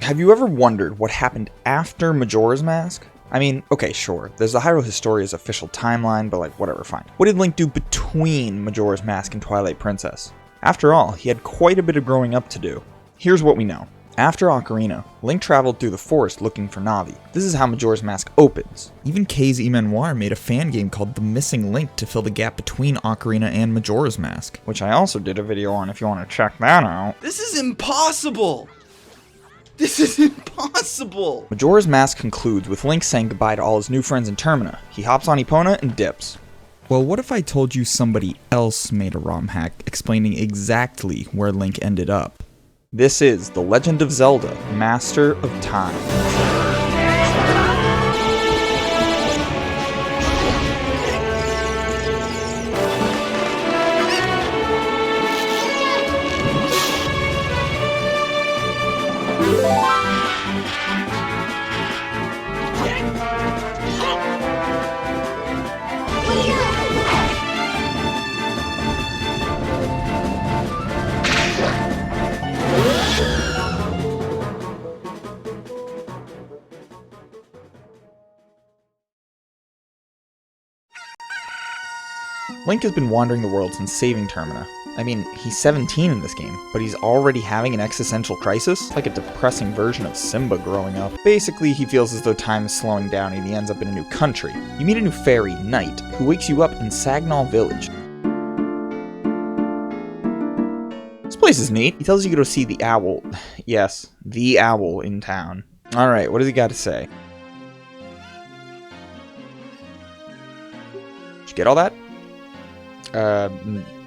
Have you ever wondered what happened after Majora's Mask? I mean, okay, sure, there's the Hyrule Historia's official timeline, but like, whatever, fine. What did Link do between Majora's Mask and Twilight Princess? After all, he had quite a bit of growing up to do. Here's what we know. After Ocarina, Link traveled through the forest looking for Navi. This is how Majora's Mask opens. Even K's Emanoir made a fan game called The Missing Link to fill the gap between Ocarina and Majora's Mask, which I also did a video on if you want to check that out. This is impossible! This is impossible! Majora's Mask concludes with Link saying goodbye to all his new friends in Termina. He hops on Epona and dips. Well, what if I told you somebody else made a ROM hack explaining exactly where Link ended up? This is The Legend of Zelda, Master of Time. Link has been wandering the world since saving Termina. I mean, he's 17 in this game, but he's already having an existential crisis? It's like a depressing version of Simba growing up. Basically, he feels as though time is slowing down and he ends up in a new country. You meet a new fairy, Knight, who wakes you up in Sagnol Village. This place is neat. He tells you to go see the owl. Yes, the owl in town. Alright, what does he got to say? Did you get all that?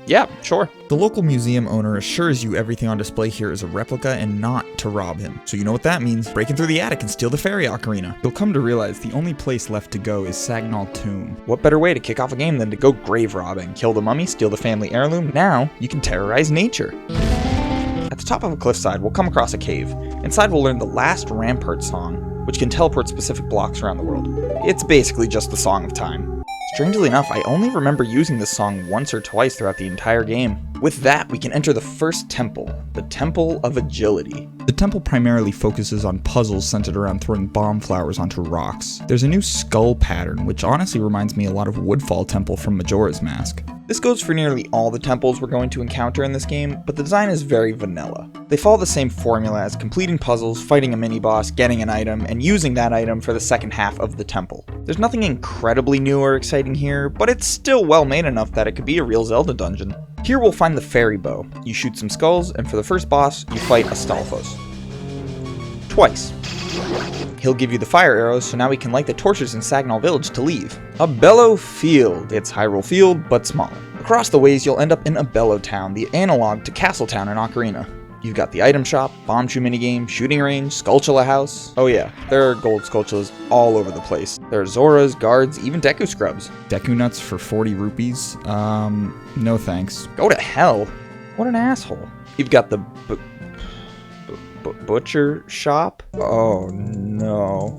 Yeah, sure. The local museum owner assures you everything on display here is a replica and not to rob him. So you know what that means. Break in through the attic and steal the fairy ocarina. You'll come to realize the only place left to go is Sagnol Tomb. What better way to kick off a game than to go grave robbing? Kill the mummy, steal the family heirloom. Now, you can terrorize nature. At the top of a cliffside, we'll come across a cave. Inside, we'll learn the last Rampart song, which can teleport specific blocks around the world. It's basically just the Song of Time. Strangely enough, I only remember using this song once or twice throughout the entire game. With that, we can enter the first temple, the Temple of Agility. The temple primarily focuses on puzzles centered around throwing bomb flowers onto rocks. There's a new skull pattern, which honestly reminds me a lot of Woodfall Temple from Majora's Mask. This goes for nearly all the temples we're going to encounter in this game, but the design is very vanilla. They follow the same formula as completing puzzles, fighting a mini-boss, getting an item, and using that item for the second half of the temple. There's nothing incredibly new or exciting here, but it's still well made enough that it could be a real Zelda dungeon. Here we'll find the fairy bow. You shoot some skulls, and for the first boss, you fight Astolphos. Twice. He'll give you the fire arrows, so now we can light the torches in Sagnol Village to leave. Abello Field. It's Hyrule Field, but smaller. Across the ways, you'll end up in Abello Town, the analog to Castle Town in Ocarina. You've got the item shop, bomb chew minigame, shooting range, Skulltula house. Oh yeah, there are gold Skulltulas all over the place. There are Zoras, guards, even Deku scrubs. Deku nuts for 40 rupees? No thanks. Go to hell. What an asshole. You've got the butcher shop? Oh no.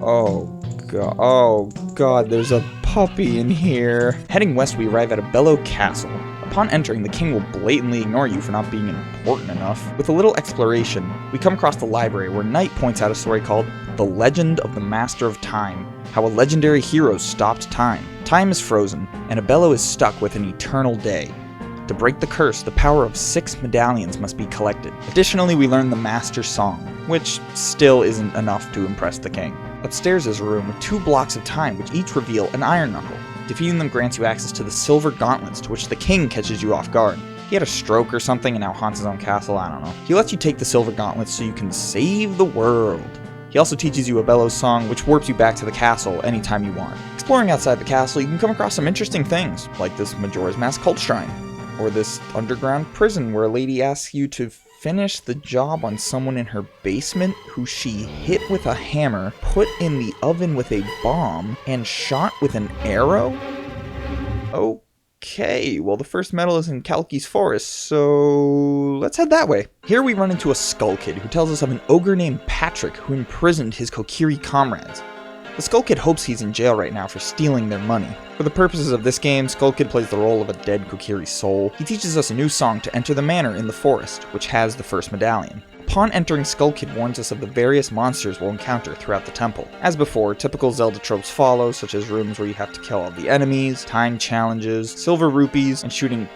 Oh god, there's a puppy in here. Heading west, we arrive at Abello Castle. Upon entering, the king will blatantly ignore you for not being important enough. With a little exploration, we come across the library where Knight points out a story called The Legend of the Master of Time, how a legendary hero stopped time. Time is frozen, and Abello is stuck with an eternal day. To break the curse, the power of 6 medallions must be collected. Additionally, we learn the Master Song, which still isn't enough to impress the king. Upstairs is a room with 2 blocks of time, which each reveal an iron knuckle. Defeating them grants you access to the silver gauntlets, to which the king catches you off guard. He had a stroke or something and now haunts his own castle, I don't know. He lets you take the silver gauntlets so you can save the world. He also teaches you Abello's song, which warps you back to the castle anytime you want. Exploring outside the castle, you can come across some interesting things, like this Majora's Mask cult shrine, or this underground prison where a lady asks you to finish the job on someone in her basement who she hit with a hammer, put in the oven with a bomb, and shot with an arrow? Okay, well the first medal is in Kalki's forest, so let's head that way. Here we run into a Skull Kid who tells us of an ogre named Patrick who imprisoned his Kokiri comrades. The Skull Kid hopes he's in jail right now for stealing their money. For the purposes of this game, Skull Kid plays the role of a dead Kokiri soul. He teaches us a new song to enter the manor in the forest, which has the first medallion. Upon entering, Skull Kid warns us of the various monsters we'll encounter throughout the temple. As before, typical Zelda tropes follow, such as rooms where you have to kill all the enemies, time challenges, silver rupees, and shooting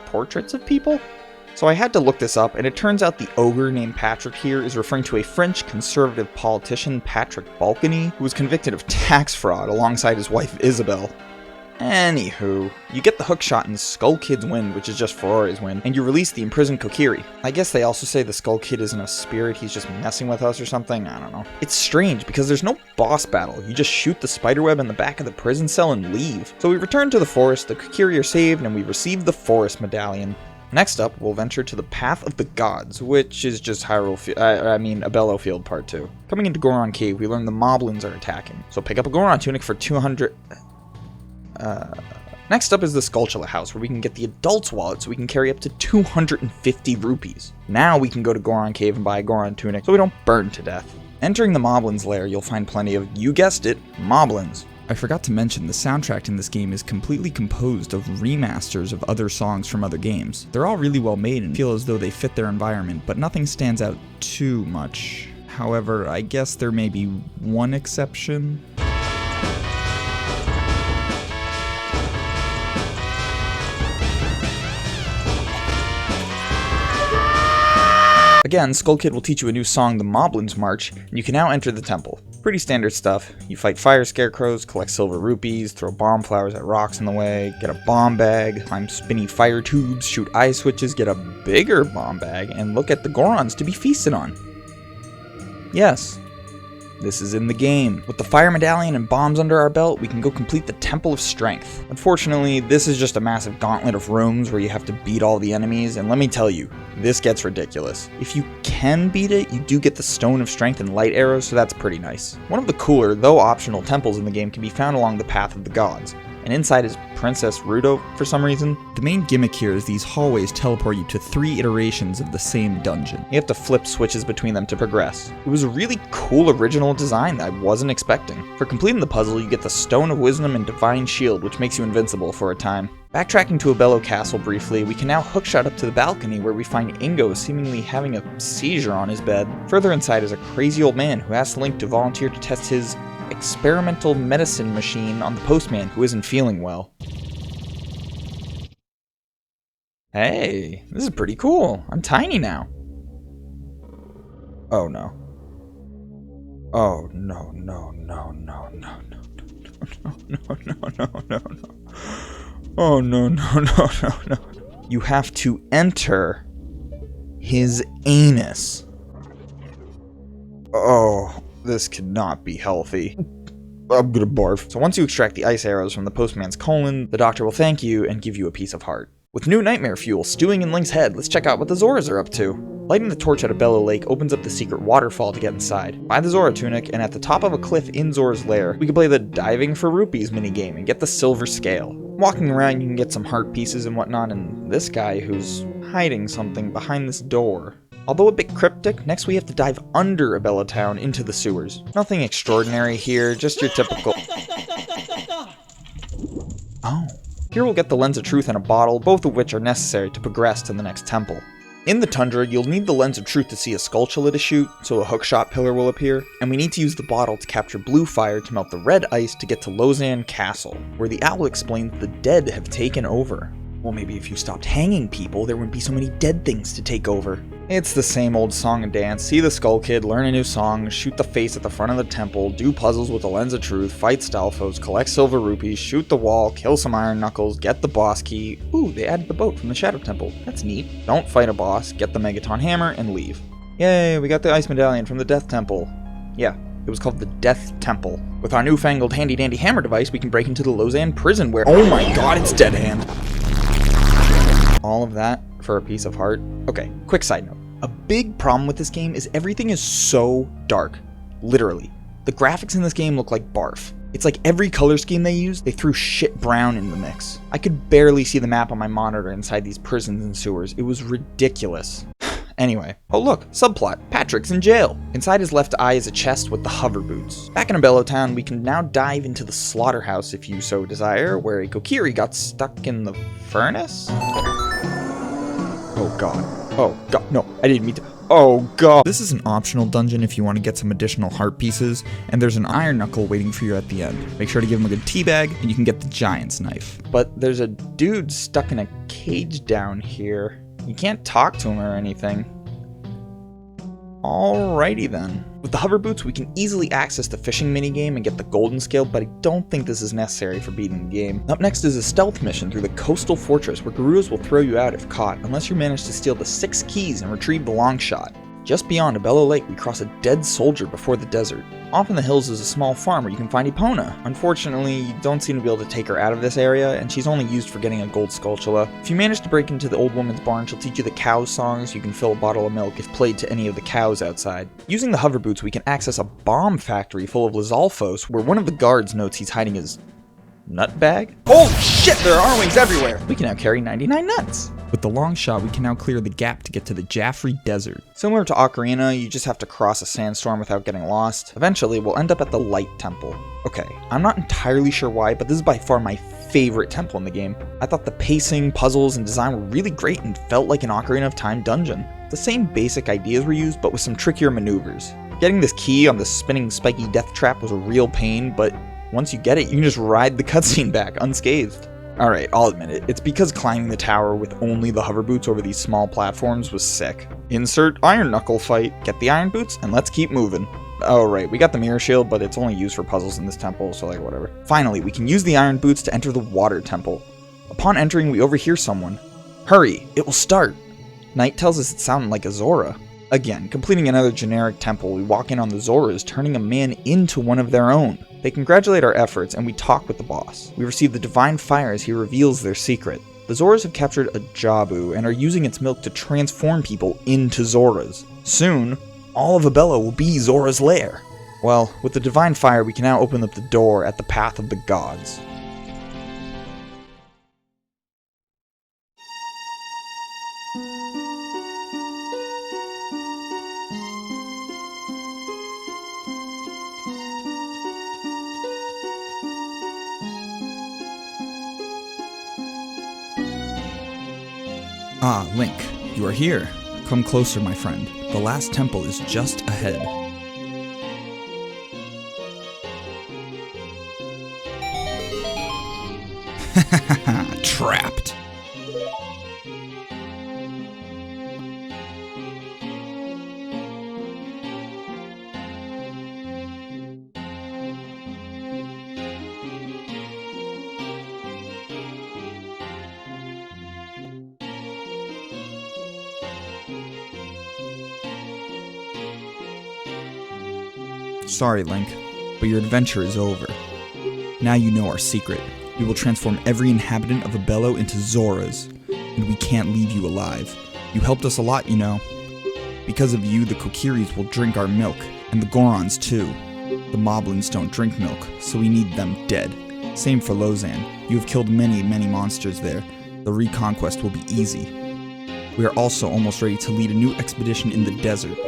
portraits of people? So I had to look this up, and it turns out the ogre named Patrick here is referring to a French conservative politician, Patrick Balkany, who was convicted of tax fraud alongside his wife Isabel. Anywho, you get the hookshot in Skull Kid's Wind, which is just Ferore's wind, and you release the imprisoned Kokiri. I guess they also say the Skull Kid isn't a spirit, he's just messing with us or something, I don't know. It's strange because there's no boss battle, you just shoot the spiderweb in the back of the prison cell and leave. So we return to the forest, the Kokiri are saved, and we receive the forest medallion. Next up, we'll venture to the Path of the Gods, which is just Abello Field Part 2. Coming into Goron Cave, we learn the moblins are attacking, so pick up a Goron tunic for 200... Next up is the Skulltula house, where we can get the adult's wallet so we can carry up to 250 rupees. Now we can go to Goron Cave and buy a Goron tunic so we don't burn to death. Entering the Moblins lair, you'll find plenty of, you guessed it, Moblins. I forgot to mention the soundtrack in this game is completely composed of remasters of other songs from other games. They're all really well made and feel as though they fit their environment, but nothing stands out too much. However, I guess there may be one exception. Again, Skull Kid will teach you a new song, the Moblins March, and you can now enter the temple. Pretty standard stuff. You fight fire scarecrows, collect silver rupees, throw bomb flowers at rocks in the way, get a bomb bag, climb spinny fire tubes, shoot eye switches, get a bigger bomb bag, and look at the Gorons to be feasted on. Yes, this is in the game. With the fire medallion and bombs under our belt, we can go complete the Temple of Strength. Unfortunately, this is just a massive gauntlet of rooms where you have to beat all the enemies, and let me tell you, this gets ridiculous. If you can beat it, you do get the Stone of Strength and light arrows, so that's pretty nice. One of the cooler, though optional, temples in the game can be found along the Path of the Gods, and inside is Princess Ruto for some reason. The main gimmick here is these hallways teleport you to 3 iterations of the same dungeon. You have to flip switches between them to progress. It was a really cool original design that I wasn't expecting. For completing the puzzle, you get the Stone of Wisdom and Divine Shield, which makes you invincible for a time. Backtracking to Abello Castle briefly, we can now hookshot up to the balcony where we find Ingo seemingly having a seizure on his bed. Further inside is a crazy old man who asks Link to volunteer to test his experimental medicine machine on the postman who isn't feeling well. Hey, this is pretty cool. I'm tiny now. Oh no. Oh no, no, no, no, no, no, no, no, no, no, no. Oh no, no, no, no, no. You have to enter his anus. Oh, this cannot be healthy. I'm gonna barf. So once you extract the ice arrows from the postman's colon, the doctor will thank you and give you a piece of heart. With new nightmare fuel stewing in Link's head, let's check out what the Zoras are up to. Lighting the torch at Abello Lake opens up the secret waterfall to get inside. Buy the Zora tunic, and at the top of a cliff in Zora's lair, we can play the Diving for Rupees minigame and get the silver scale. Walking around, you can get some heart pieces and whatnot, and this guy who's hiding something behind this door. Although a bit cryptic, next we have to dive under Abella Town into the sewers. Nothing extraordinary here, just your typical... Oh. Here we'll get the Lens of Truth and a bottle, both of which are necessary to progress to the next temple. In the tundra, you'll need the Lens of Truth to see a Skulltula to shoot, so a hookshot pillar will appear, and we need to use the bottle to capture blue fire to melt the red ice to get to Lozan Castle, where the owl explains the dead have taken over. Well, maybe if you stopped hanging people, there wouldn't be so many dead things to take over. It's the same old song and dance. See the Skull Kid, learn a new song, shoot the face at the front of the temple, do puzzles with the Lens of Truth, fight Stalfos, collect silver rupees, shoot the wall, kill some iron knuckles, get the boss key. Ooh, they added the boat from the Shadow Temple. That's neat. Don't fight a boss, get the Megaton hammer, and leave. Yay, we got the ice medallion from the Death Temple. Yeah, it was called the Death Temple. With our newfangled handy-dandy hammer device, we can break into the Lozan prison where— oh my god, it's Dead Hand! All of that for a piece of heart? Okay, quick side note. A big problem with this game is everything is so dark. Literally. The graphics in this game look like barf. It's like every color scheme they used, they threw shit brown in the mix. I could barely see the map on my monitor inside these prisons and sewers. It was ridiculous. Anyway, oh look, subplot, Patrick's in jail. Inside his left eye is a chest with the hover boots. Back in Abello Town, we can now dive into the slaughterhouse if you so desire, where a Kokiri got stuck in the furnace? Oh god. Oh god, no, I didn't mean to. Oh god. This is an optional dungeon if you want to get some additional heart pieces, and there's an iron knuckle waiting for you at the end. Make sure to give him a good teabag, and you can get the giant's knife. But there's a dude stuck in a cage down here. You can't talk to him or anything. Alrighty then. With the hover boots, we can easily access the fishing minigame and get the golden scale, but I don't think this is necessary for beating the game. Up next is a stealth mission through the coastal fortress where Garus will throw you out if caught, unless you manage to steal the 6 keys and retrieve the long shot. Just beyond Abello Lake, we cross a dead soldier before the desert. Off in the hills is a small farm where you can find Epona. Unfortunately, you don't seem to be able to take her out of this area, and she's only used for getting a gold skulltula. If you manage to break into the old woman's barn, she'll teach you the cow songs. You can fill a bottle of milk if played to any of the cows outside. Using the hover boots, we can access a bomb factory full of Lizalfos, where one of the guards notes he's hiding his nut bag? Holy shit, there are wings everywhere! We can now carry 99 nuts! With the long shot, we can now clear the gap to get to the Jaffrey Desert. Similar to Ocarina, you just have to cross a sandstorm without getting lost. Eventually, we'll end up at the Light Temple. Okay, I'm not entirely sure why, but this is by far my favorite temple in the game. I thought the pacing, puzzles, and design were really great and felt like an Ocarina of Time dungeon. The same basic ideas were used, but with some trickier maneuvers. Getting this key on the spinning spiky death trap was a real pain, but once you get it, you can just ride the cutscene back unscathed. Alright, I'll admit it, it's because climbing the tower with only the hover boots over these small platforms was sick. Insert iron knuckle fight, get the iron boots, and let's keep moving. Oh right, we got the mirror shield, but it's only used for puzzles in this temple, so like whatever. Finally, we can use the iron boots to enter the water temple. Upon entering, we overhear someone. Hurry, it will start. Knight tells us it sounded like a Zora. Again, completing another generic temple, we walk in on the Zoras turning a man into one of their own. They congratulate our efforts, and we talk with the boss. We receive the divine fire as he reveals their secret. The Zoras have captured a Jabu and are using its milk to transform people into Zoras. Soon, all of Abella will be Zora's lair. Well, with the divine fire, we can now open up the door at the path of the gods. Ah, Link, you are here. Come closer, my friend. The last temple is just ahead. Trapped. Sorry, Link, but your adventure is over. Now you know our secret. We will transform every inhabitant of Abello into Zoras, and we can't leave you alive. You helped us a lot, you know. Because of you, the Kokiris will drink our milk, and the Gorons too. The Moblins don't drink milk, so we need them dead. Same for Lozan. You have killed many, many monsters there. The reconquest will be easy. We are also almost ready to lead a new expedition in the desert.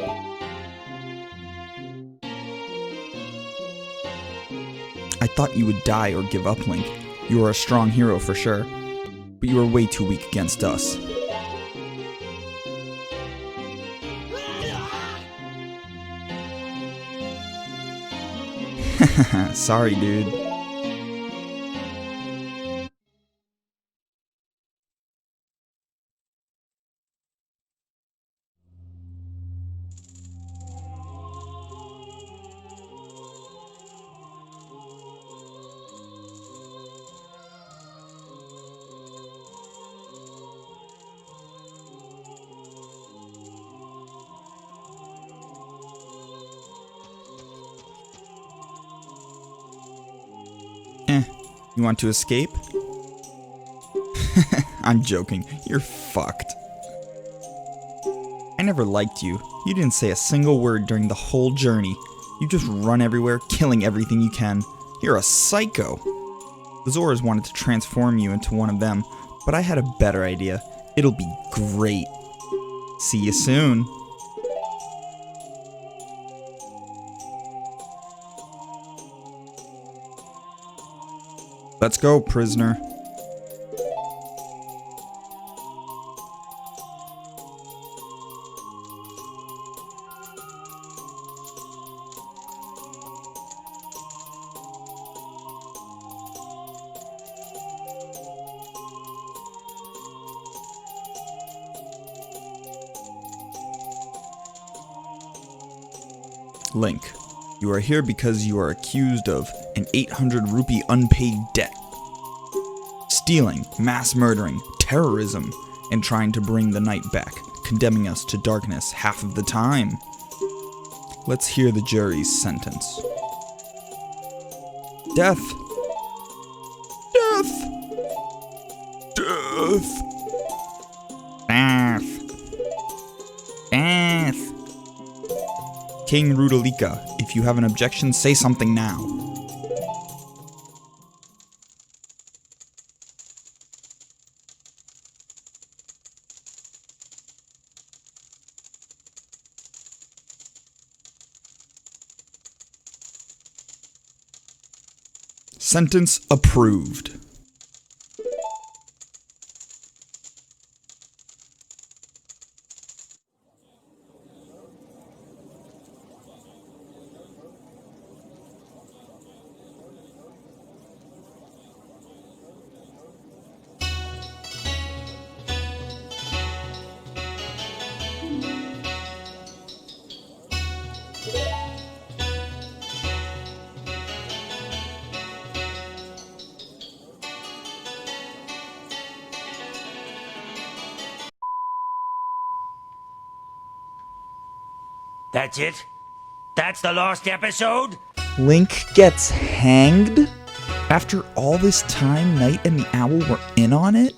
I thought you would die or give up, Link. You are a strong hero for sure, but you are way too weak against us. Sorry, dude. You want to escape? I'm joking. You're fucked. I never liked you. You didn't say a single word during the whole journey. You just run everywhere, killing everything you can. You're a psycho. The Zoras wanted to transform you into one of them, but I had a better idea. It'll be great. See you soon. Let's go, prisoner. Link, you are here because you are accused of an 800 rupee unpaid debt. Stealing, mass murdering, terrorism, and trying to bring the night back, condemning us to darkness half of the time. Let's hear the jury's sentence. Death. Death. Death. Death. Death. King Rudalika, if you have an objection, say something now. Sentence approved. That's it? That's the last episode? Link gets hanged? After all this time, Knight and the Owl were in on it?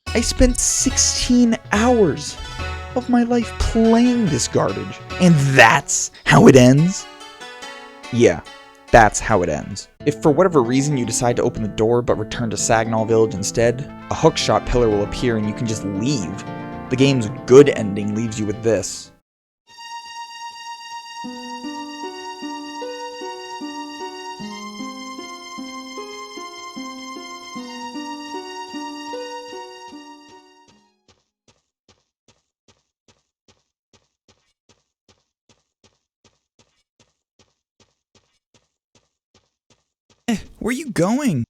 I spent 16 hours of my life playing this garbage, and that's how it ends? Yeah, that's how it ends. If for whatever reason you decide to open the door but return to Sagnol Village instead, a hookshot pillar will appear and you can just leave. The game's good ending leaves you with this. Where are you going?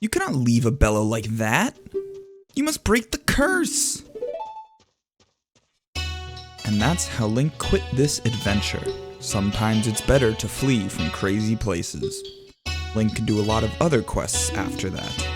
You cannot leave Abello like that. You must break the curse. And that's how Link quit this adventure. Sometimes it's better to flee from crazy places. Link can do a lot of other quests after that.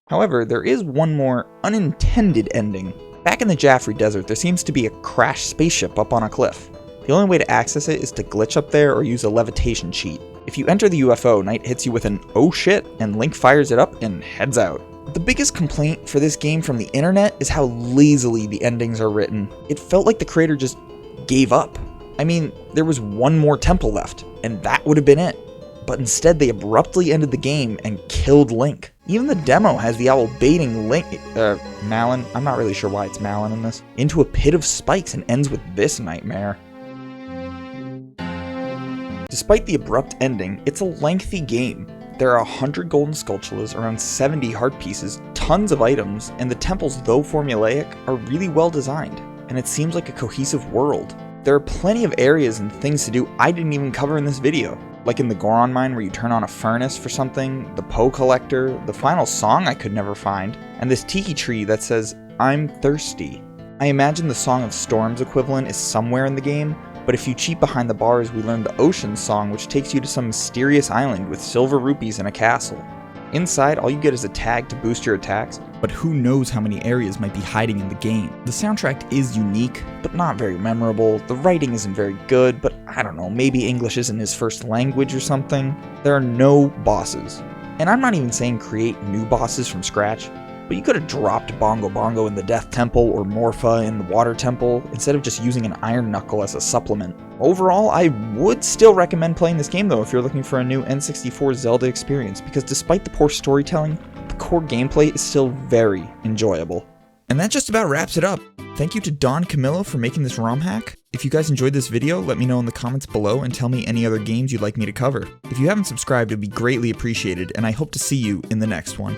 However, there is one more unintended ending. Back in the Jaffrey Desert, there seems to be a crashed spaceship up on a cliff. The only way to access it is to glitch up there or use a levitation cheat. If you enter the UFO, Knight hits you with an "oh shit," and Link fires it up and heads out. The biggest complaint for this game from the internet is how lazily the endings are written. It felt like the creator just gave up. I mean, there was one more temple left, and that would have been it. But instead they abruptly ended the game and killed Link. Even the demo has the owl baiting Malin, I'm not really sure why it's Malin in this, into a pit of spikes and ends with this nightmare. Despite the abrupt ending, it's a lengthy game. There are 100 golden sculptures, around 70 heart pieces, tons of items, and the temples, though formulaic, are really well designed, and it seems like a cohesive world. There are plenty of areas and things to do I didn't even cover in this video. Like in the Goron mine where you turn on a furnace for something, the Poe collector, the final song I could never find, and this tiki tree that says, "I'm thirsty." I imagine the Song of Storms equivalent is somewhere in the game, but if you cheat behind the bars we learn the Ocean song which takes you to some mysterious island with silver rupees and a castle. Inside, all you get is a tag to boost your attacks, but who knows how many areas might be hiding in the game. The soundtrack is unique, but not very memorable. The writing isn't very good, but I don't know, maybe English isn't his first language or something. There are no bosses. And I'm not even saying create new bosses from scratch, but you could have dropped Bongo in the Death Temple or Morpha in the Water Temple, instead of just using an Iron Knuckle as a supplement. Overall, I would still recommend playing this game though if you're looking for a new N64 Zelda experience, because despite the poor storytelling, the core gameplay is still very enjoyable. And that just about wraps it up. Thank you to Don Camillo for making this ROM hack. If you guys enjoyed this video, let me know in the comments below and tell me any other games you'd like me to cover. If you haven't subscribed, it'd be greatly appreciated, and I hope to see you in the next one.